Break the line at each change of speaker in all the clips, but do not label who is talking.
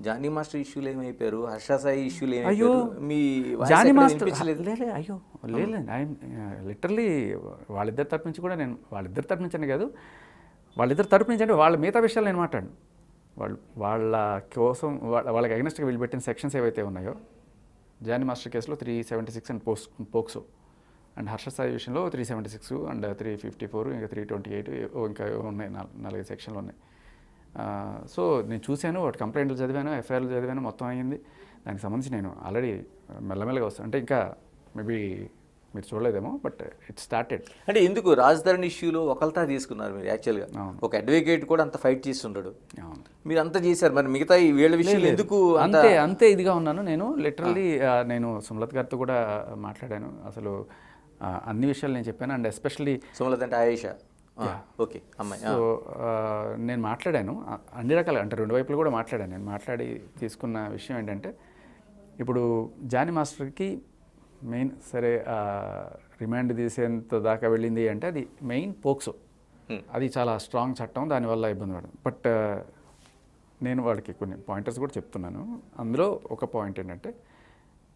Johnny master ఇష్యూలు ఏమైపోయారు, హర్ష సాయి ఇష్యూలు
అయ్యో
ఏమైపోయారు, మీ వాయిస్
జానీ
ఎక్కడ
మాస్టర్
వినిపించలేదు.
లేదు అయ్యో లేదు ఆయన లిటరల్లీ వాళ్ళిద్దరి తరపు నుంచి కూడా నేను వాళ్ళిద్దరి తరపు నుంచి అని కాదు, వాళ్ళిద్దరి తరపు నుంచి అంటే వాళ్ళ మిగతా విషయాలు నేను మాట్లాడను. వాళ్ళ కోసం వాళ్ళకి అగెనెస్ట్గా వీళ్ళు పెట్టిన సెక్షన్స్ ఏవైతే ఉన్నాయో, జానీ మాస్టర్ కేసులో 376 and POCSO, and Harsha Sai విషయంలో 376 అండ్ 354 ఇంకా 328 ఇంకా ఉన్నాయి, 4 సెక్షన్లు ఉన్నాయి. సో నేను చూశాను, వాటి కంప్లైంట్లు చదివాను, ఎఫ్ఐఆర్లు చదివాను, మొత్తం అయ్యింది. దానికి సంబంధించి నేను ఆల్రెడీ మెల్లమెల్లగా వస్తాను. అంటే ఇంకా మేబీ మీరు చూడలేదేమో, బట్ ఇట్ స్టార్టెడ్.
అంటే ఎందుకు రాజధాని ఇష్యూలో ఒకళ్ళతా తీసుకున్నారు మీరు? యాక్చువల్గా ఒక అడ్వకేట్ కూడా అంత ఫైట్ చేస్తుంటాడు, మీరు అంతా చేశారు, మరి మిగతా ఈ వీళ్ళ విషయాలు ఎందుకు?
అంతే ఇదిగా ఉన్నాను నేను. లిటరల్లీ నేను సుమలత్ గారితో కూడా మాట్లాడాను, అసలు అన్ని విషయాలు నేను చెప్పాను. అండ్ ఎస్పెషల్లీ
సుమలత్ అంటే ఆయేషా, ఓకే అమ్మాయి.
సో నేను మాట్లాడాను అన్ని రకాలుగా, అంటే రెండు వైపులు కూడా మాట్లాడాను. నేను మాట్లాడి తీసుకున్న విషయం ఏంటంటే, ఇప్పుడు జానీ మాస్టర్కి మెయిన్ సరే రిమాండ్ తీసేంత దాకా వెళ్ళింది అంటే అది మెయిన్ పోక్సో, అది చాలా స్ట్రాంగ్ చట్టం, దానివల్ల ఇబ్బంది పడదు. బట్ నేను వాడికి కొన్ని పాయింటర్స్ కూడా చెప్తున్నాను. అందులో ఒక పాయింట్ ఏంటంటే,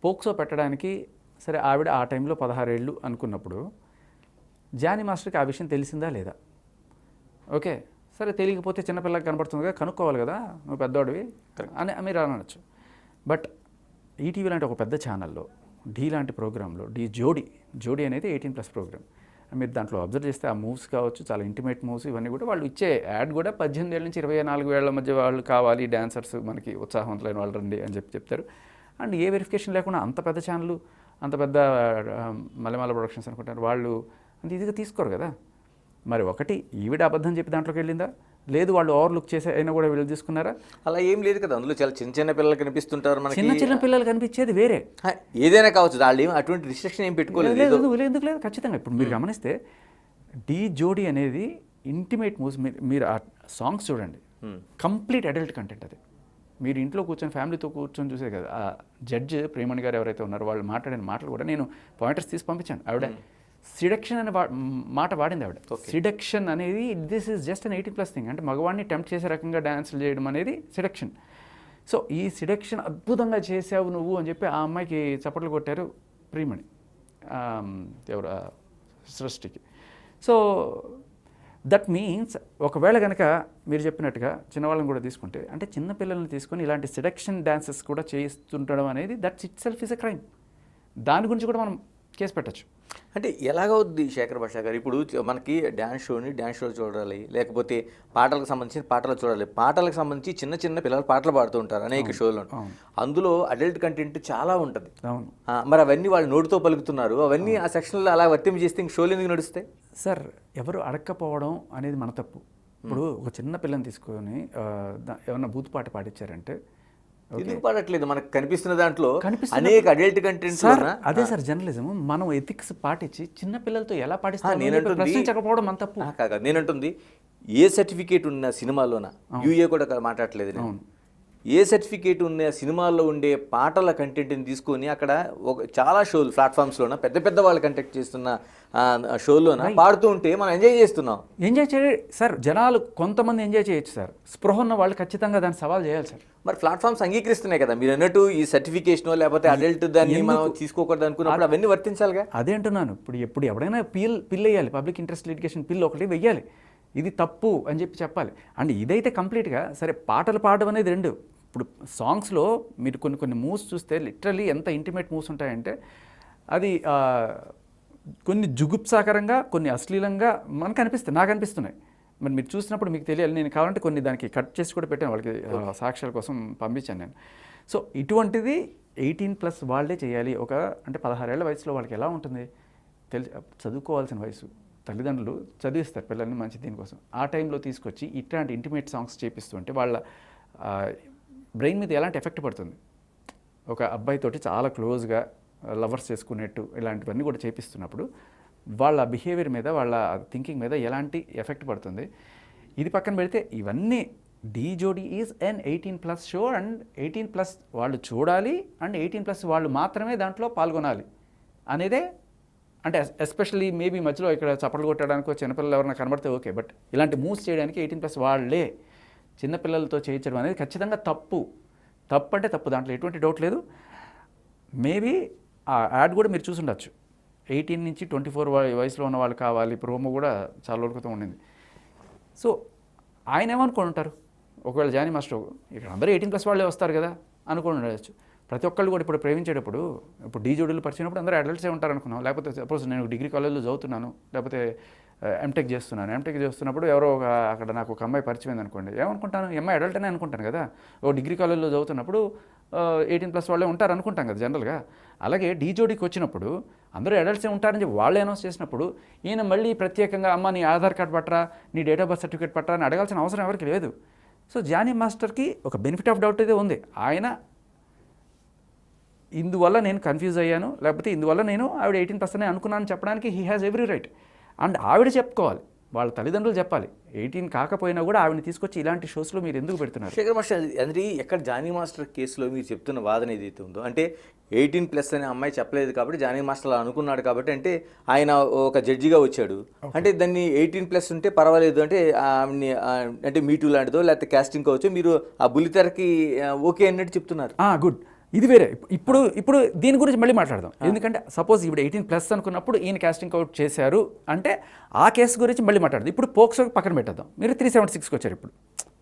పోక్సో పెట్టడానికి సరే ఆవిడ ఆ టైంలో 16 ఏళ్ళు అనుకున్నప్పుడు జానీ మాస్టర్కి ఆ విషయం తెలిసిందా లేదా? ఓకే సరే, తెలియకపోతే చిన్నపిల్లకి కనపడుతుంది కదా, కనుక్కోవాలి కదా, నువ్వు పెద్దవాడివి అని మీరు అనొచ్చు. బట్ ఈటీవీ లాంటి ఒక పెద్ద ఛానల్లో ఢీ లాంటి ప్రోగ్రాంలో జోడీ అనేది 18+ ప్రోగ్రామ్. మీరు దాంట్లో అబ్జర్వ్ చేస్తే ఆ మూవ్స్ కావచ్చు, చాలా ఇంటిమేట్ మూవ్స్, ఇవన్నీ కూడా వాళ్ళు ఇచ్చే యాడ్ కూడా 18 ఏళ్ళ నుంచి 24 ఏళ్ల మధ్య వాళ్ళు కావాలి, డాన్సర్స్ మనకి ఉత్సాహవంతులైన వాళ్ళు రండి అని చెప్తారు. అండ్ ఏ వెరిఫికేషన్ లేకుండా అంత పెద్ద ఛానల్, అంత పెద్ద మలయాళ ప్రొడక్షన్స్ అనుకుంటారు, వాళ్ళు అంత ఈజీగా తీసుకోరు కదా. మరి ఒకటి ఈవిడ అబద్ధం చెప్పి దాంట్లోకి వెళ్ళిందా, లేదు వాళ్ళు ఓవర్లుక్ చేసే అయినా కూడా వీళ్ళు తీసుకున్నారా?
అలా ఏం లేదు కదా, అందులో చాలా చిన్న పిల్లలు కనిపిస్తుంటారు మనకి.
చిన్న పిల్లలు కనిపించేది వేరే,
ఏదైనా కావచ్చు, వాళ్ళు అటువంటి రిస్ట్రిక్షన్ ఏం పెట్టుకోలేదు.
ఎందుకు లేదు, ఖచ్చితంగా. ఇప్పుడు మీరు గమనిస్తే జోడీ అనేది ఇంటిమేట్ మూవ్స్, మీరు ఆ సాంగ్స్ చూడండి, కంప్లీట్ అడల్ట్ కంటెంట్. అది మీరు ఇంట్లో కూర్చొని ఫ్యామిలీతో కూర్చొని చూసే కదా. ఆ జడ్జ్ ప్రేమణి గారు ఎవరైతే ఉన్నారో వాళ్ళు మాట్లాడిన మాటలు కూడా నేను పాయింటర్స్ తీసి పంపించాను. ఆవిడ సిడక్షన్ అనే మాట వాడింది ఆవిడ. సిడక్షన్ అనేది this is just an 18+ thing, అంటే మగవాడిని టెంప్ట్ చేసే రకంగా డ్యాన్సులు చేయడం అనేది సిడక్షన్. సో ఈ సిడక్షన్ అద్భుతంగా చేసావు నువ్వు అని చెప్పి ఆ అమ్మాయికి చప్పట్లు కొట్టారు ప్రియమణి, ఎవరు సృష్టికి. సో దట్ మీన్స్ ఒకవేళ కనుక మీరు చెప్పినట్టుగా చిన్నవాళ్ళని కూడా తీసుకుంటే, అంటే చిన్నపిల్లల్ని తీసుకొని ఇలాంటి సెడక్షన్ డాన్సెస్ కూడా చేస్తుండడం అనేది that's it self is a crime. దాని గురించి కూడా మనం కేసు పెట్టచ్చు.
అంటే ఎలాగవుద్ది శేఖర్ భాష గారు? ఇప్పుడు మనకి డ్యాన్స్ షో చూడాలి, లేకపోతే పాటలకు సంబంధించిన పాటలు చూడాలి. పాటలకు సంబంధించి చిన్న పిల్లలు పాటలు పాడుతూ ఉంటారు అనేక షోలో, అందులో అడల్ట్ కంటెంట్ చాలా ఉంటుంది. మరి అవన్నీ వాళ్ళు నోటితో పలుకుతున్నారు, అవన్నీ ఆ సెక్షన్లో అలా వర్తింపజేస్తే ఇంక షోలు ఎందుకు నడుస్తాయి?
సార్, ఎవరు అడక్కపోవడం అనేది మన తప్పు. ఇప్పుడు ఒక చిన్న పిల్లని తీసుకొని ఏమన్నా బూత్ పాట పాడించారంటే
ఎందుకు పాడట్లేదు? మనకు కనిపిస్తున్న దాంట్లో అనేక అడల్ట్ కంటెంట్.
అదే సార్ జర్నలిజం. మనం ఎథిక్స్ పాటించి చిన్న పిల్లలతో ఎలా పాటిస్తాం ప్రశ్నించకపోవడం మన తప్పు.
కాదు, నేనంటుంది ఏ సర్టిఫికేట్ ఉన్న సినిమాలోన యూఏ కూడా మాట్లాడట్లేదు. ఏ సర్టిఫికేట్ ఉన్న సినిమాల్లో ఉండే పాటల కంటెంట్ని తీసుకొని అక్కడ చాలా షోలు ప్లాట్ఫామ్స్లోన పెద్ద వాళ్ళు కంటెక్ట్ చేస్తున్న షోల్లోన పాడుతూ ఉంటే మనం ఎంజాయ్ చేస్తున్నాం.
ఎంజాయ్ చేయాలి సార్, జనాలు కొంతమంది ఎంజాయ్ చేయొచ్చు సార్, స్పృహ ఉన్న వాళ్ళు ఖచ్చితంగా దాన్ని సవాల్ చేయాలి సార్.
మరి ప్లాట్ఫామ్స్ అంగీకరిస్తున్నాయి కదా, మీరు అన్నట్టు ఈ సర్టిఫికేషన్ లేకపోతే అడల్ట్ దాన్ని మనం తీసుకోకూడదు అనుకున్నప్పుడు అవన్నీ వర్తించాలిగా.
అదే అంటున్నాను. ఇప్పుడు ఎవడైనా పిల్ వేయాలి, పబ్లిక్ ఇంట్రెస్ట్ లిటిగేషన్ పిల్ ఒకటి వెయ్యాలి, ఇది తప్పు అని చెప్పాలి. అండ్ ఇదైతే కంప్లీట్గా సరే, పాటలు పాడడం అనేది రెండు. ఇప్పుడు సాంగ్స్లో మీరు కొన్ని మూవ్స్ చూస్తే లిటరలీ ఎంత ఇంటిమేట్ మూవ్స్ ఉంటాయంటే, అది కొన్ని జుగుప్సాకరంగా, కొన్ని అశ్లీలంగా మనకు అనిపిస్తాయి, నాకు అనిపిస్తున్నాయి. మరి మీరు చూసినప్పుడు మీకు తెలియాలి. నేను కావాలంటే కొన్ని దానికి కట్ చేసి కూడా పెట్టాను, వాళ్ళకి సాక్ష్యాల కోసం పంపించాను నేను. సో ఇటువంటిది 18+ వాళ్ళే చేయాలి. అంటే 16 ఏళ్ల వయసులో వాళ్ళకి ఎలా ఉంటుంది చదువుకోవాల్సిన వయసు, తల్లిదండ్రులు చదివిస్తారు పిల్లల్ని మంచి దీనికోసం. ఆ టైంలో తీసుకొచ్చి ఇట్లాంటి ఇంటిమేట్ సాంగ్స్ చేపిస్తుంటే వాళ్ళ బ్రెయిన్ మీద ఎలాంటి ఎఫెక్ట్ పడుతుంది? ఒక అబ్బాయితోటి చాలా క్లోజ్గా లవర్స్ చేసుకునేట్టు ఇలాంటివన్నీ కూడా చేపిస్తున్నప్పుడు వాళ్ళ బిహేవియర్ మీద, వాళ్ళ థింకింగ్ మీద ఎలాంటి ఎఫెక్ట్ పడుతుంది? ఇది పక్కన పెడితే ఇవన్నీ జోడీ ఈజ్ ఎన్ 18+ షో, అండ్ 18+ వాళ్ళు చూడాలి, అండ్ 18+ వాళ్ళు మాత్రమే దాంట్లో పాల్గొనాలి అనేదే. అంటే ఎస్పెషల్లీ మేబీ మధ్యలో ఇక్కడ చప్పట్లు కొట్టడానికో చిన్నపిల్లలు ఎవరైనా కనబడితే ఓకే, బట్ ఇలాంటి మూవ్స్ చేయడానికి 18+ వాళ్ళే చిన్నపిల్లలతో చేయించడం అనేది ఖచ్చితంగా తప్పు. తప్పు అంటే తప్పు, దాంట్లో ఎటువంటి డౌట్ లేదు. మేబీ ఆ యాడ్ కూడా మీరు చూసి ఉండొచ్చు, 18 నుంచి 24 వయసులో ఉన్న వాళ్ళు కావాలి, ప్రోమో కూడా చాలా రోజుల క్రితం ఉండింది. సో ఆయన ఏమనుకొని ఉంటారు, ఒకవేళ జానీ మాస్టర్ ఇక్కడ అందరూ 18+ వాళ్ళే వస్తారు కదా అనుకుని ఉండవచ్చు. ప్రతి ఒక్కళ్ళు కూడా ఇప్పుడు ప్రేమించేటప్పుడు, ఇప్పుడు డీ జోడీలు పరిచినప్పుడు అందరూ అడల్ట్సే ఉంటారు అనుకున్నాం. లేకపోతే సపోజ్ నేను డిగ్రీ కాలేజ్లో చదువుతున్నాను, లేకపోతే ఎంటెక్ చేస్తున్నప్పుడు ఎవరో అక్కడ నాకు ఒక అమ్మాయి పరిచయం అయింది అనుకోండి, ఏమనుకుంటాను, ఈ అమ్మాయి అడల్ట్ అనే అనుకుంటాను కదా. ఓ డిగ్రీ కాలేజ్లో చదువుతున్నప్పుడు 18+ వాళ్ళే ఉంటారు అనుకుంటాం కదా జనరల్గా. అలాగే డీ జోడీకి వచ్చినప్పుడు అందరూ అడల్ట్సే ఉంటారని చెప్పి వాళ్ళే అనౌన్స్ చేసినప్పుడు ఈయన మళ్ళీ ప్రత్యేకంగా అమ్మ నీ ఆధార్ కార్డ్ పట్టరా, నీ డేట్ ఆఫ్ బర్త్ సర్టిఫికేట్ పట్టరా అని అడగాల్సిన అవసరం ఎవరికి లేదు. సో జానీ మాస్టర్కి ఒక బెనిఫిట్ ఆఫ్ డౌట్ అయితే ఉంది. ఆయన ఇందువల్ల నేను కన్ఫ్యూజ్ అయ్యాను, లేకపోతే ఇందువల్ల నేను ఆవిడ 18+ అనుకున్నాను చెప్పడానికి he has every right. And ఆవిడ చెప్పుకోవాలి, వాళ్ళ తల్లిదండ్రులు చెప్పాలి, 18 కాకపోయినా కూడా ఆవిడని తీసుకొచ్చి ఇలాంటి షోస్లో మీరు ఎందుకు పెడుతున్నారు.
శేఖర్ మాస్టర్, అంటే ఎక్కడ జానీ మాస్టర్ కేసులో మీరు చెప్తున్న వాదన ఏదైతే ఉందో, అంటే 18+ అనే అమ్మాయి చెప్పలేదు కాబట్టి జానీ మాస్టర్ అలా అనుకున్నాడు కాబట్టి, అంటే ఆయన ఒక జడ్జిగా వచ్చాడు, అంటే దాన్ని 18+ ఉంటే పర్వాలేదు, అంటే ఆమెని అంటే మీటూ లాంటిదో లేకపోతే కాస్టింగ్ కావచ్చు, మీరు ఆ బుల్లితెరకి ఓకే అన్నట్టు చెప్తున్నారు.
గుడ్, ఇది వేరే. ఇప్పుడు దీని గురించి మళ్ళీ మాట్లాడదాం. ఎందుకంటే సపోజ్ ఇప్పుడు 18+ అనుకున్నప్పుడు ఈయన కాస్టింగ్ అవుట్ చేశారు అంటే ఆ కేసు గురించి మళ్ళీ మాట్లాడదాం. ఇప్పుడు పోక్సో పక్కన పెట్టేద్దాం. మీరు 376కి వచ్చారు. ఇప్పుడు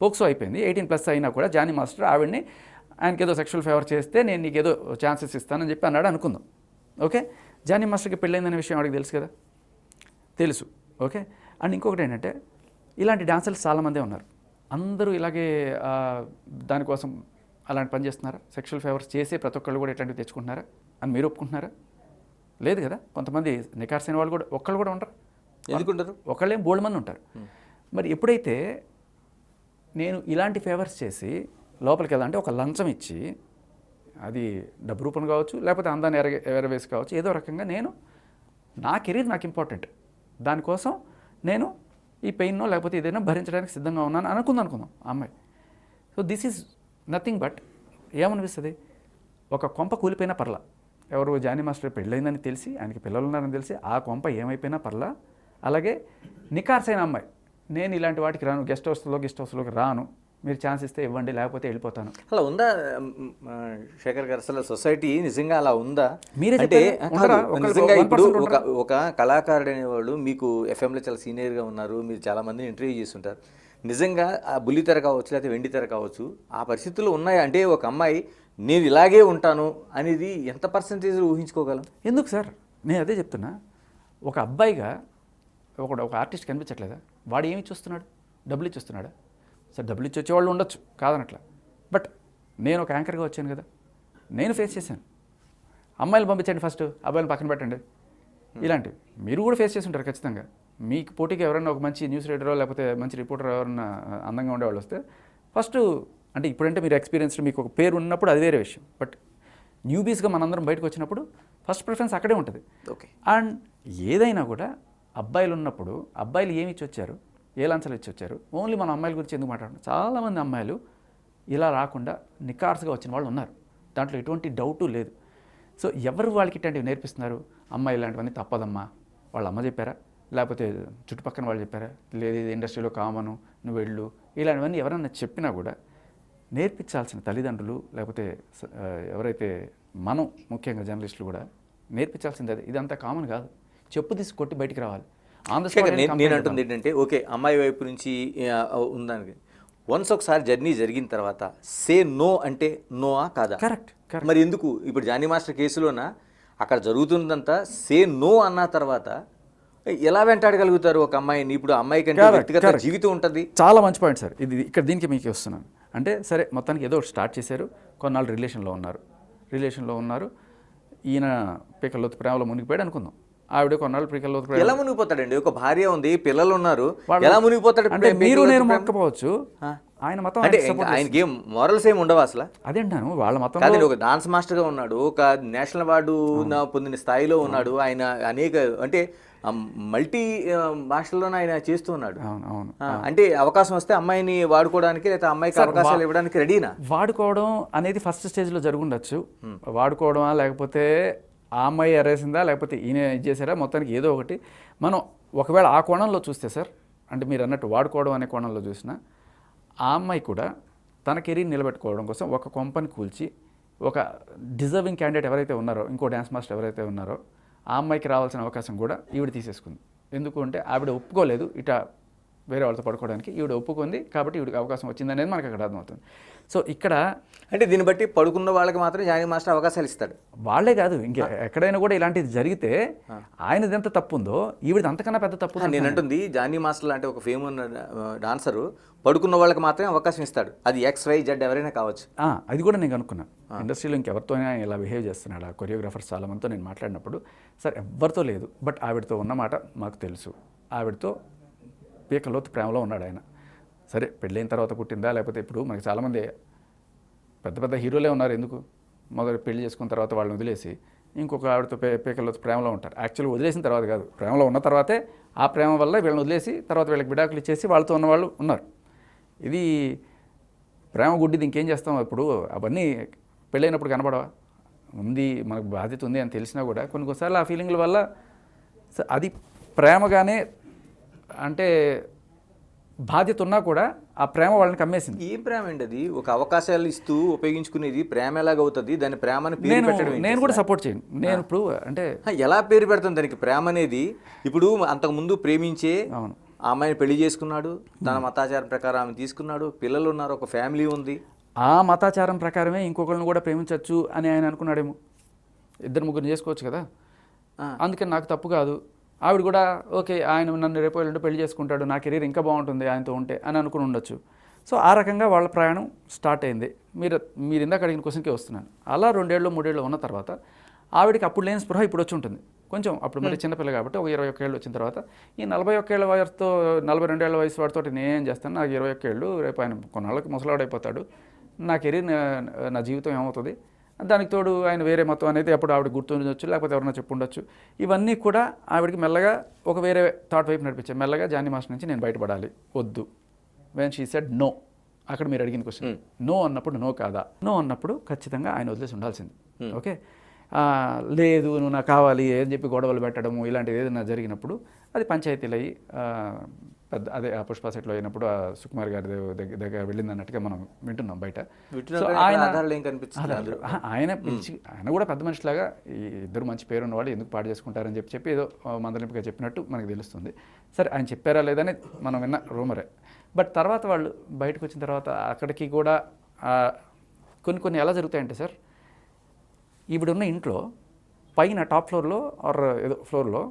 పోక్సో అయిపోయింది, 18+ అయినా కూడా జానీ మాస్టర్ ఆవిడ్ని ఆయనకి ఏదో సెక్షువల్ ఫేవర్ చేస్తే నేను నీకు ఏదో ఛాన్సెస్ ఇస్తానని చెప్పి అన్నాడు అనుకుందాం. ఓకే, జానీ మాస్టర్కి పెళ్ళైందనే విషయం వాడికి తెలుసు కదా, తెలుసు. ఓకే, అండ్ ఇంకొకటి ఏంటంటే ఇలాంటి డాన్సర్లు చాలామందే ఉన్నారు. అందరూ ఇలాగే దానికోసం అలాంటి పని చేస్తున్నారా? సెక్షువల్ ఫేవర్స్ చేసే ప్రతి ఒక్కళ్ళు కూడా ఇట్లాంటివి తెచ్చుకుంటున్నారా అని మీరు ఒప్పుకుంటున్నారా? లేదు కదా. కొంతమంది నికార్సైన వాళ్ళు కూడా ఒక్కళ్ళు కూడా ఉంటారు,
ఎందుకుంటారు,
ఒకళ్ళేం బోల్డ్ మంది ఉంటారు. మరి ఎప్పుడైతే నేను ఇలాంటి ఫేవర్స్ చేసి లోపలికి వెళ్ళాలంటే ఒక లంచం ఇచ్చి, అది డబ్బు రూపం కావచ్చు, లేకపోతే అందాన్ని ఎరవేసి కావచ్చు, ఏదో రకంగా నేను నా కెరీర్ నాకు ఇంపార్టెంట్, దానికోసం నేను ఈ పెయిన్నో లేకపోతే ఏదైనా భరించడానికి సిద్ధంగా ఉన్నాను అనుకుందాం ఆ అమ్మాయి. So this is nothing but ఏమనిపిస్తుంది, ఒక కొంప కూలిపోయినా పర్లా, ఎవరు జానీ మాస్టర్ పెళ్ళైందని తెలిసి ఆయనకి పిల్లలు ఉన్నారని తెలిసి ఆ కొంప ఏమైపోయినా పర్లా. అలాగే నికార్సైన అమ్మాయి, నేను ఇలాంటి వాటికి రాను, గెస్ట్ హౌస్లోకి రాను, మీరు ఛాన్స్ ఇస్తే ఇవ్వండి లేకపోతే వెళ్ళిపోతాను.
అలా ఉందా శేఖర్ గారు? అసలు సొసైటీ నిజంగా అలా ఉందా?
మీరే
అంటే నిజంగా ఇప్పుడు ఒక కళాకారుడు అనేవాళ్ళు మీకు ఎఫ్ఎంలో చాలా సీనియర్గా ఉన్నారు, మీరు చాలామందిని ఇంటర్వ్యూ చేస్తుంటారు. నిజంగా ఆ బుల్లితెర కావచ్చు లేకపోతే వెండితెర కావచ్చు, ఆ పరిస్థితులు ఉన్నాయా? అంటే ఒక అమ్మాయి నేను ఇలాగే ఉంటాను అనేది ఎంత పర్సంటేజ్ ఊహించుకోగలం?
ఎందుకు సార్, నేను అదే చెప్తున్నా. ఒక అబ్బాయిగా ఒక ఆర్టిస్ట్ కనిపించట్లేదా? వాడు ఏమి ఇచ్చేస్తున్నాడు? డబ్బులు ఇచ్చేస్తున్నాడా? సార్ డబ్బులు ఇచ్చి వచ్చేవాళ్ళు ఉండొచ్చు, కాదనట్లా. బట్ నేను ఒక యాంకర్గా వచ్చాను కదా, నేను ఫేస్ చేశాను. అమ్మాయిలు పంపించండి ఫస్ట్, అబ్బాయిలు పక్కన పెట్టండి, ఇలాంటివి మీరు కూడా ఫేస్ చేసి ఉంటారు ఖచ్చితంగా. మీకు పోటీకి ఎవరైనా ఒక మంచి న్యూస్ రీడరో లేకపోతే మంచి రిపోర్టర్ ఎవరైనా అందంగా ఉండేవాళ్ళు వస్తే ఫస్ట్, అంటే ఇప్పుడంటే మీరు ఎక్స్పీరియన్స్డ్ మీకు ఒక పేరు ఉన్నప్పుడు అది వేరే విషయం, బట్ న్యూబీస్గా మనందరం బయటకు వచ్చినప్పుడు ఫస్ట్ ప్రిఫరెన్స్ అక్కడే ఉంటుంది.
ఓకే,
అండ్ ఏదైనా కూడా అబ్బాయిలు ఉన్నప్పుడు అబ్బాయిలు ఏమి ఇచ్చి వచ్చారు, ఏ లంచాలు ఇచ్చి వచ్చారు, ఓన్లీ మన అమ్మాయిల గురించి ఎందుకు మాట్లాడుతున్నాం? చాలామంది అమ్మాయిలు ఇలా రాకుండా నికార్స్గా వచ్చిన వాళ్ళు ఉన్నారు, దాంట్లో ఎటువంటి డౌటు లేదు. సో ఎవరు వాళ్ళకి ఇట్లాంటివి నేర్పిస్తున్నారు? అమ్మాయి ఇలాంటివన్నీ తప్పదమ్మా, వాళ్ళ అమ్మ చెప్పారా, లేకపోతే చుట్టుపక్కల వాళ్ళు చెప్పారా, లేదు ఇది ఇండస్ట్రీలో కామను, నువ్వు వెళ్ళు, ఇలాంటివన్నీ ఎవరన్నా చెప్పినా కూడా నేర్పించాల్సిన తల్లిదండ్రులు లేకపోతే ఎవరైతే మనం ముఖ్యంగా జర్నలిస్టులు కూడా నేర్పించాల్సింది అది. ఇదంతా కామన్ కాదు, చెప్పు తీసి కొట్టి బయటికి రావాలి.
నేను అంటుంది ఏంటంటే, ఓకే అమ్మాయి వైపు నుంచి ఉందానికి వన్స్ ఒకసారి జర్నీ జరిగిన తర్వాత సే నో అంటే నోआ కాదా?
కరెక్ట్.
మరి ఎందుకు ఇప్పుడు జానీ మాస్టర్ కేసులోన అక్కడ జరుగుతుందంతా సే నో అన్న తర్వాత ఎలా వెంటాడగలుగుతారు ఒక అమ్మాయిని? ఇప్పుడు అమ్మాయి కంటే వ్యక్తిగత జీవితం ఉంటుంది.
చాలా మంచి పాయింట్ సార్ ఇది. ఇక్కడ దీనికి మీకు వస్తున్నాను అంటే, సరే మొత్తానికి ఏదో స్టార్ట్ చేశారు, కొన్నాళ్ళు రిలేషన్లో ఉన్నారు, ఈయన పీకల్లోతు ప్రేమలో మునిగిపోయాడు అనుకుందాం, ఆవిడ కొన్నాళ్ళు పీకల్లోతు.
ఎలా మునిగిపోతాడండి? ఒక భార్య ఉంది, పిల్లలు ఉన్నారు, ఎలా మునిగిపోతాడు?
అంటే మీరు నేను మొక్కపోవచ్చు, ఆయన మతం
అంటే ఆయనకి ఏం మోరల్స్ ఏమి ఉండవు అసలు.
అదేంటాను వాళ్ళ మతం.
కాదండి, ఒక డాన్స్ మాస్టర్గా ఉన్నాడు, ఒక నేషనల్ అవార్డు పొందిన స్థాయిలో ఉన్నాడు, ఆయన అనేక అంటే మల్టీ భాషల్లోనే ఆయన చేస్తూ ఉన్నాడు. అంటే అవకాశం వస్తే అమ్మాయిని వాడుకోవడానికి లేదా అమ్మాయికి అవకాశాలు ఇవ్వడానికి రెడీనా?
వాడుకోవడం అనేది ఫస్ట్ స్టేజ్లో జరుగుండొచ్చు. వాడుకోవడమా లేకపోతే ఆ అమ్మాయి ఎరేసిందా లేకపోతే ఈయన ఇచ్చేసారా, మొత్తానికి ఏదో ఒకటి. మనం ఒకవేళ ఆ కోణంలో చూస్తే సార్, అంటే మీరు అన్నట్టు వాడుకోవడం అనే కోణంలో చూసినా ఆ అమ్మాయి కూడా తన కెరీర్ నిలబెట్టుకోవడం కోసం ఒక కొంపని కూల్చి ఒక డిజర్వింగ్ క్యాండిడేట్ ఎవరైతే ఉన్నారో, ఇంకో డ్యాన్స్ మాస్టర్ ఎవరైతే ఉన్నారో, ఆ అమ్మాయికి రావాల్సిన అవకాశం కూడా ఈవిడ తీసేసుకుంది. ఎందుకు అంటే ఆవిడ ఒప్పుకోలేదు ఇట వేరే వాళ్ళతో పడుకోవడానికి, ఈవిడ ఒప్పుకుంది కాబట్టి ఈవిడికి అవకాశం వచ్చింది అనేది మనకు అక్కడ అర్థమవుతుంది. సో ఇక్కడ
అంటే దీన్ని బట్టి పడుకున్న వాళ్ళకి మాత్రం జానీ మాస్టర్ అవకాశాలు ఇస్తాడు.
వాళ్ళే కాదు, ఇంకా ఎక్కడైనా కూడా ఇలాంటిది జరిగితే ఆయనది ఎంత తప్పు ఉందో ఈవిడది అంతకన్నా పెద్ద తప్పు.
నేను అంటుంది జానీ మాస్టర్ లాంటి ఒక ఫేమ్ ఉన్న డాన్సరు పడుకున్న వాళ్ళకి మాత్రమే అవకాశం ఇస్తాడు. అది XYZ ఎవరైనా కావచ్చు.
అది కూడా నేను అనుకున్నాను. ఇండస్ట్రీలో ఇంకెవరితో ఇలా బిహేవ్ చేస్తున్నాడు ఆ కొరియోగ్రాఫర్స్ చాలా మందితో నేను మాట్లాడినప్పుడు, సార్ ఎవరితో లేదు, బట్ ఆవిడతో ఉన్నమాట మాకు తెలుసు, ఆవిడతో పీకలోతు ప్రేమలో ఉన్నాడు ఆయన. సరే పెళ్ళైన తర్వాత పుట్టిందా, లేకపోతే ఇప్పుడు మనకి చాలామంది పెద్ద పెద్ద హీరోలే ఉన్నారు, ఎందుకు మొదలు పెళ్లి చేసుకున్న తర్వాత వాళ్ళని వదిలేసి ఇంకొక ఆవిడతో పీకలోతు ప్రేమలో ఉంటారు. యాక్చువల్గా వదిలేసిన తర్వాత కాదు, ప్రేమలో ఉన్న తర్వాతే ఆ ప్రేమ వల్ల వీళ్ళని వదిలేసి తర్వాత వీళ్ళకి విడాకులు ఇచ్చేసి వాళ్ళతో ఉన్నవాళ్ళు ఉన్నారు. ఇది ప్రేమ గుడ్డిది, ఇంకేం చేస్తాం. ఇప్పుడు అవన్నీ పెళ్ళైనప్పుడు కనపడవా, ఉంది మనకు బాధ్యత ఉంది అని తెలిసినా కూడా కొన్నిసార్లు ఆ ఫీలింగ్ల వల్ల అది ప్రేమగానే అంటే బాధ్యత ఉన్నా కూడా ఆ ప్రేమ వాళ్ళని కమ్మేసింది.
ఏం ప్రేమ అండి అది? ఒక అవకాశాలు ఇస్తూ ఉపయోగించుకునేది ప్రేమ ఎలాగవుతుంది? దాని ప్రేమని పేరు పెట్టడం
నేను కూడా సపోర్ట్ చేయను. నేను ఇప్పుడు అంటే
ఎలా పేరు పెడతాను దానికి? ప్రేమ అనేది ఇప్పుడు అంతకుముందు ప్రేమించే
అవును
ఆ అమ్మాయిని పెళ్లి చేసుకున్నాడు, తన మతాచారం ప్రకారం ఆమె తీసుకున్నాడు, పిల్లలు ఉన్నారు, ఒక ఫ్యామిలీ ఉంది.
ఆ మతాచారం ప్రకారమే ఇంకొకరిని కూడా ప్రేమించవచ్చు అని ఆయన అనుకున్నాడేమో. ఇద్దరు ముగ్గురు చేసుకోవచ్చు కదా, అందుకని నాకు తప్పు కాదు. ఆవిడ కూడా ఓకే ఆయన నన్ను రేపు ఎల్లుండి పెళ్లి చేసుకుంటాడు, నా కెరీర్ ఇంకా బాగుంటుంది ఆయనతో ఉంటే అని అనుకుని ఉండొచ్చు. సో ఆ రకంగా వాళ్ళ ప్రయాణం స్టార్ట్ అయింది. మీరు ఇందాక అడిగిన క్వశ్చన్కే వస్తున్నాను. అలా 2 ఏళ్ళు 3 ఏళ్ళు ఉన్న తర్వాత ఆవిడకి అప్పుడు లేని స్పృహ ఇప్పుడు వచ్చి ఉంటుంది కొంచెం. అప్పుడు మరి చిన్నపిల్ల కాబట్టి ఒక 21 ఏళ్ళు వచ్చిన తర్వాత ఈ 41 ఏళ్ళ వయసుతో 42 ఏళ్ళ వయసు వాడితో నేను చేస్తాను, నాకు 21 ఏళ్ళు, రేపు ఆయన కొన్నాళ్ళకి ముసలాడైపోతాడు, నా కెరీర్ నా జీవితం ఏమవుతుంది, దానికి తోడు ఆయన వేరే మతం అనేది అప్పుడు ఆవిడ గుర్తుండొచ్చు, లేకపోతే ఎవరైనా చెప్పుండొచ్చు. ఇవన్నీ కూడా ఆవిడకి మెల్లగా ఒక వేరే థాట్ వైపు నడిపించాయి. మెల్లగా జానీ మాస్టర్ నుంచి నేను బయటపడాలి, వద్దు. వెన్ షీ సెడ్ నో, అక్కడ మీరు అడిగిన క్వశ్చన్ నో అన్నప్పుడు నో కాదా, నో అన్నప్పుడు ఖచ్చితంగా ఆయన వదిలేసి ఉండాల్సింది. ఓకే, లేదు నువ్వు నాకు కావాలి అని చెప్పి గొడవలు పెట్టడము ఇలాంటిది ఏదైనా జరిగినప్పుడు అది పంచాయతీలు అయ్యి పెద్ద అదే ఆ పుష్ప సెట్లో అయినప్పుడు ఆ సుకుమార్ గారి దగ్గర వెళ్ళింది అన్నట్టుగా మనం వింటున్నాం బయట. సో ఆయన పిలిచి ఆయన కూడా పెద్ద మనిషిలాగా ఈ ఇద్దరు మంచి పేరున్న వాళ్ళు ఎందుకు పాడు చేసుకుంటారని చెప్పి ఏదో మందలింపుగా చెప్పినట్టు మనకు తెలుస్తుంది. సరే ఆయన చెప్పారా లేదని మనం విన్న రూమరే. బట్ తర్వాత వాళ్ళు బయటకు వచ్చిన తర్వాత అక్కడికి కూడా కొన్ని ఎలా జరుగుతాయంటే సార్, ఈవిడున్న ఇంట్లో పైన టాప్ ఫ్లోర్లో ఆర్ ఏదో ఫ్లోర్లో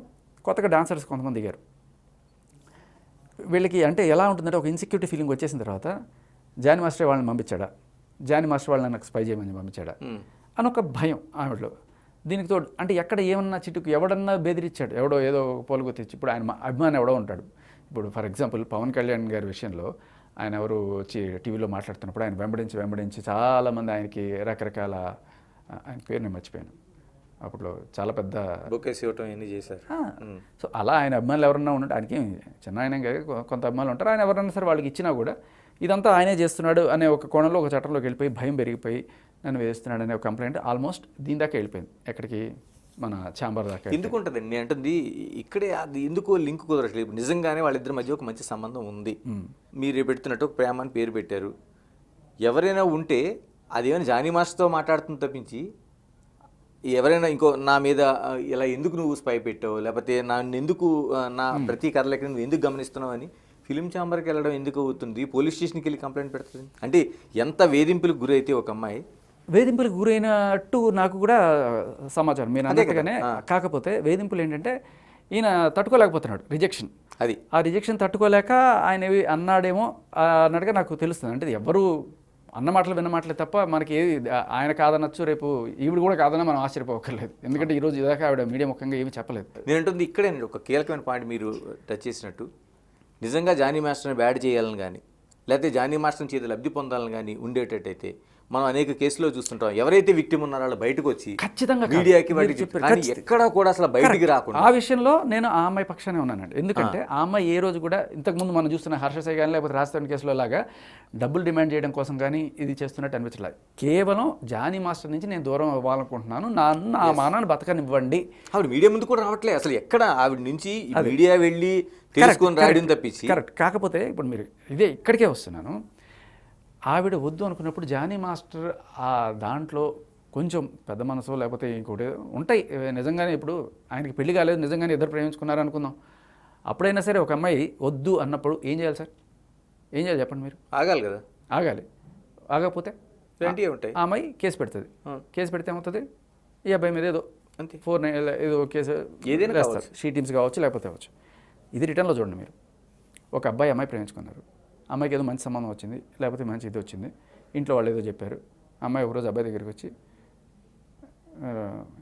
కొత్తగా డాన్సర్స్ కొంతమంది దిగారు. వీళ్ళకి అంటే ఎలా ఉంటుందంటే ఒక ఇన్సెక్యూరిటీ ఫీలింగ్ వచ్చేసిన తర్వాత జానీ మాస్టర్ వాళ్ళని పంపించాడా, జానీ మాస్టర్ వాళ్ళని నాకు స్పై చేయమని పంపించాడా అని ఒక భయం ఆవిడలో. దీనికి తోడు అంటే ఎక్కడ ఏమన్నా చిట్టుకు ఎవడన్నా బెదిరించాడు, ఎవడో ఏదో పోలుగు తెచ్చి. ఇప్పుడు ఆయన అభిమాని ఎవడో ఉంటాడు. ఇప్పుడు ఫర్ ఎగ్జాంపుల్ పవన్ కళ్యాణ్ గారి విషయంలో ఆయన ఎవరు వచ్చి టీవీలో మాట్లాడుతున్నప్పుడు ఆయన వెంబడించి చాలామంది ఆయనకి రకరకాల, ఆయన పేరు నేను మర్చిపోయాను, అప్పట్లో చాలా పెద్ద
బొకేస్ ఇవ్వటం ఇవన్నీ చేశారు.
సో అలా ఆయన అభిమానులు ఎవరన్నా ఉన్నట్టు, ఆయనకి చిన్న ఆయన కొంత అభిమానులు ఉంటారు, ఆయన ఎవరన్నా సరే వాళ్ళకి ఇచ్చినా కూడా ఇదంతా ఆయనే చేస్తున్నాడు అనే ఒక కోణంలో ఒక చట్టంలోకి వెళ్ళిపోయి భయం పెరిగిపోయి నన్ను వేస్తున్నాడు అనే ఒక కంప్లైంట్ ఆల్మోస్ట్ దీని దాకా వెళ్ళిపోయింది. ఎక్కడికి మన ఛాంబర్ దాకా.
ఎందుకు ఉంటుందండి నేను అంటుంది ఇక్కడే, అది ఎందుకో లింక్ కుదరట్లేదు. నిజంగానే వాళ్ళిద్దరి మధ్య ఒక మంచి సంబంధం ఉంది, మీరు పెడుతున్నట్టు ఒక ప్రేమ అని పేరు పెట్టారు. ఎవరైనా ఉంటే అదేమైనా జానీ మాస్టర్తో మాట్లాడుతుంది తప్పించి ఎవరైనా ఇంకో నా మీద ఇలా ఎందుకు నువ్వు స్పై పెట్టావు, లేకపోతే నన్ను ఎందుకు నా ప్రతి కథలకి నువ్వు ఎందుకు గమనిస్తున్నావు అని ఫిలిం ఛాంబర్కి వెళ్ళడం ఎందుకు అవుతుంది, పోలీస్ స్టేషన్కి వెళ్ళి కంప్లైంట్ పెడుతుంది. అంటే ఎంత వేధింపులకు గురైతే ఒక అమ్మాయి,
వేధింపులకు గురైనట్టు నాకు కూడా సమాచారం మీరు అన్నట్టుగానే. కాకపోతే వేధింపులు ఏంటంటే ఈయన తట్టుకోలేకపోతున్నాడు రిజెక్షన్.
అది
ఆ రిజెక్షన్ తట్టుకోలేక ఆయన అన్నాడేమో అన్నట్టుగా నాకు తెలుస్తుంది. అంటే ఎవరు అన్న మాటలు విన్న మాటలే తప్ప మనకి ఏది ఆయన కాదనొచ్చు, రేపు ఈవిడ కూడా కాదన్నా మనం ఆశ్చర్యపోకర్లేదు. ఎందుకంటే ఈరోజు ఇదాకా ఆవిడ మీడియా ముఖంగా ఏమీ చెప్పలేదు.
నేను అంటుంది ఇక్కడే ఒక కీలకమైన పాయింట్ మీరు టచ్ చేసినట్టు, నిజంగా జానీ మాస్టర్ని బ్యాడ్ చేయాలని కానీ లేకపోతే జానీ మాస్టర్ని చేతి లబ్ధి పొందాలని కానీ ఉండేటట్టయితే మనం అనేక కేసులో చూస్తుంటాం. ఎవరైతే విక్టిమ్ ఉన్నారో వాళ్ళు బయటకు వచ్చి
ఖచ్చితంగా
మీడియాకి ఎక్కడా కూడా అసలు బయటికి రాకుండా.
ఆ విషయంలో నేను ఆ అమ్మాయి పక్షానే ఉన్నానండి. ఎందుకంటే ఆ అమ్మాయి ఏ రోజు కూడా ఇంతకుముందు మనం చూస్తున్న హర్షసాయి కానీ లేకపోతే రాజస్థాన్ కేసులో లాగా డబ్బులు డిమాండ్ చేయడం కోసం కానీ ఇది చేస్తున్నట్టు అనిపించలేదు. కేవలం జానీ మాస్టర్ నుంచి నేను దూరం అవ్వాలనుకుంటున్నాను, నా మానాన్ని బతకనివ్వండి.
ఆవిడ మీడియా ముందు కూడా రావట్లేదు అసలు. ఎక్కడ ఆవిడ నుంచి మీడియా వెళ్ళి తెలుసుకొని రాయడం తప్పించి.
కరెక్ట్. కాకపోతే ఇప్పుడు మీరు ఇదే ఇక్కడికే వస్తున్నాను. ఆవిడ వద్దు అనుకున్నప్పుడు జానీ మాస్టర్ ఆ దాంట్లో కొంచెం పెద్ద మనసు లేకపోతే ఇంకోటి ఉంటాయి. నిజంగానే ఇప్పుడు ఆయనకి పెళ్లి కాలేదు, నిజంగానే ఇద్దరు ప్రేమించుకున్నారు అనుకుందాం. అప్పుడైనా సరే ఒక అమ్మాయి వద్దు అన్నప్పుడు ఏం చేయాలి సార్? ఏం చేయాలి చెప్పండి మీరు?
ఆగాలి కదా.
ఆగాలి. ఆగకపోతే
ఇలాంటివి ఉంటాయి.
ఆ అమ్మాయి కేసు పెడుతుంది. కేసు పెడితే ఏమవుతుంది? ఈ అబ్బాయి మీద ఏదో
అంతే
4 ఏదో కేసు
ఏదైనా
వేస్తారు. షీ టీమ్స్ కావచ్చు, లేకపోతే అవ్వచ్చు. ఇది రిటర్న్లో చూడండి మీరు. ఒక అబ్బాయి అమ్మాయి ప్రేమించుకున్నారు. అమ్మాయికి ఏదో మంచి సంబంధం వచ్చింది, లేకపోతే మంచి ఇది వచ్చింది. ఇంట్లో వాళ్ళు ఏదో చెప్పారు. అమ్మాయి ఒకరోజు అబ్బాయి దగ్గరికి వచ్చి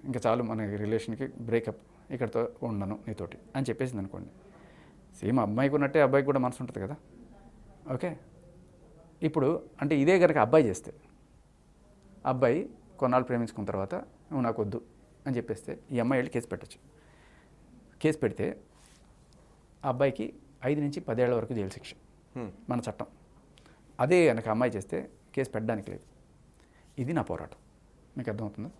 ఇంకా చాలు మన రిలేషన్కి బ్రేకప్, ఇక్కడితో ఉండను నీతోటి అని చెప్పేసింది అనుకోండి. సేమ్ అమ్మాయికి ఉన్నట్టే అబ్బాయికి కూడా మనసు ఉంటుంది కదా. ఓకే, ఇప్పుడు అంటే ఇదే కనుక అబ్బాయి చేస్తే, అబ్బాయి కొన్నాళ్ళు ప్రేమించుకున్న తర్వాత నువ్వు నాకు వద్దు అని చెప్పేస్తే ఈ అమ్మాయి వెళ్ళి కేసు పెట్టచ్చు. కేసు పెడితే ఆ అబ్బాయికి 5 నుంచి 10 ఏళ్ల వరకు జైలు శిక్ష మన చట్టం. అదే కనుక అమ్మాయి చేస్తే కేసు పెట్టడానికి లేదు. ఇది నా పోరాటం. మీకు అర్థమవుతుందా?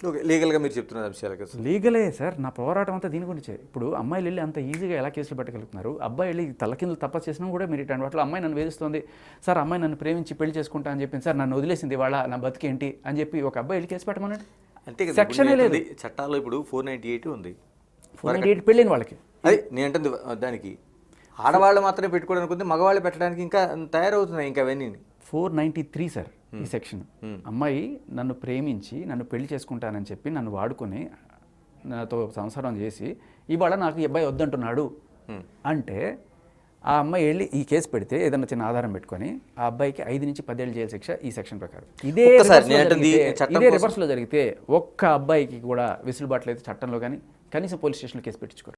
ఓకే, లీగల్గా మీరు చెప్తున్న విషయాలు కదా.
లీగలే సార్. నా పోరాటం అంతా దీని గురించే. ఇప్పుడు అమ్మాయిలు వెళ్ళి అంత ఈజీగా ఎలా కేసులు పెట్టగలుగుతున్నారు? అబ్బాయి వెళ్ళి తలకిందులు తప్ప చేసినా కూడా మీరు ఇట్లాంటి వాటిలో అమ్మాయి నన్ను వేధిస్తుంది సార్, అమ్మాయి నన్ను ప్రేమించి పెళ్లి చేసుకుంటా అని చెప్పింది సార్, నన్ను వదిలేసింది వాళ్ళ, నా బతికేంటి అని చెప్పి ఒక అబ్బాయి వెళ్ళి కేసు పెట్టమనండి.
అంతే కదా.
సెక్షనే లేదు
చట్టాల్లో ఇప్పుడు 498 ఉంది.
498 పెళ్ళిన వాళ్ళకి.
అది నేను అంటుంది దానికి ఆడవాళ్ళు మాత్రమే పెట్టుకోవడానికి ఉంది, మగవాళ్ళు పెట్టడానికి ఇంకా తయారవుతున్నాయి ఇంకా అవన్నీ.
493 సార్ ఈ సెక్షన్. అమ్మాయి నన్ను ప్రేమించి నన్ను పెళ్లి చేసుకుంటానని చెప్పి నన్ను వాడుకొని నాతో సంసారం చేసి ఇవాళ నాకు ఈ అబ్బాయి వద్దంటున్నాడు అంటే ఆ అమ్మాయి వెళ్ళి ఈ కేసు పెడితే ఏదైనా చిన్న ఆధారం పెట్టుకొని ఆ అబ్బాయికి 5 నుంచి 10 ఏళ్ళు జైలు శిక్ష ఈ సెక్షన్ ప్రకారం. ఇదే రివర్స్లో జరిగితే ఒక్క అబ్బాయికి కూడా వెసులుబాట్లు అయితే చట్టంలో కానీ కనీసం పోలీస్ స్టేషన్లో కేసు పెట్టించుకోరు.